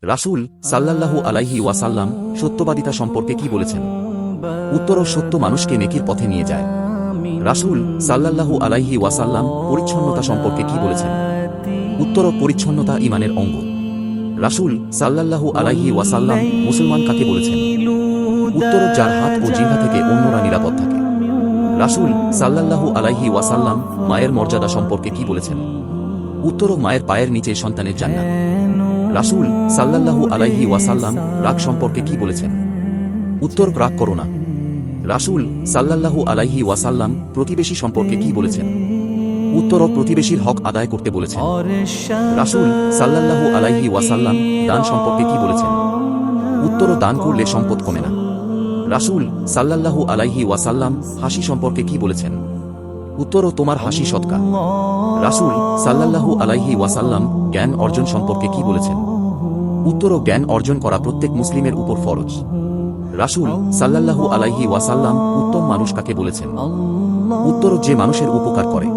রাসূল সাল্লাল্লাহু আলাইহি ওয়াসাল্লাম সত্যবাদিতা সম্পর্কে কি বলেছেন? উত্তর: সত্য মানুষকে নেকির পথে নিয়ে যায়। রাসূল সাল্লাল্লাহু আলাইহি ওয়াসাল্লাম পরিচ্ছন্নতা সম্পর্কে কি বলেছেন? উত্তর: পরিচ্ছন্নতা ঈমানের অঙ্গ। রাসূল সাল্লাল্লাহু আলাইহি ওয়াসাল্লাম মুসলমান কাকে বলেছেন? উত্তর: যার হাত ও জিহ্বা থেকে অন্যরা নিরাপদ থাকে। রাসূল সাল্লাল্লাহু আলাইহি ওয়াসাল্লাম মায়ের মর্যাদা সম্পর্কে কি বলেছেন? উত্তর: মায়ের পায়ের নিচে সন্তানের জান্নাত। রাসূল সাল্লাল্লাহু আলাইহি ওয়াসাল্লাম রাগ সম্পর্কে কি বলেছেন? উত্তর: রাগ করো না। রাসূল সাল্লাল্লাহু আলাইহি ওয়াসাল্লাম প্রতিবেশী সম্পর্কে কি বলেছেন? উত্তর: প্রতিবেশীর হক আদায় করতে বলেছেন। রাসূল সাল্লাল্লাহু আলাইহি ওয়াসাল্লাম দান সম্পর্কে কি বলেছেন? উত্তর: দান করলে সম্পদ কমে না। রাসূল সাল্লাল্লাহু আলাইহি ওয়াসাল্লাম হাসি সম্পর্কে কি বলেছেন? উত্তর: তোমার হাসি সদকা। রাসূল সাল্লাল্লাহু আলাইহি ওয়াসাল্লাম জ্ঞান অর্জন সম্পর্কে কি বলেছেন? উত্তর: জ্ঞান অর্জন করা প্রত্যেক মুসলিমের উপর ফরজ। রাসূল সাল্লাল্লাহু আলাইহি ওয়াসাল্লাম উত্তম মানুষ কাকে বলেছেন? উত্তর: যে মানুষের উপকার করে।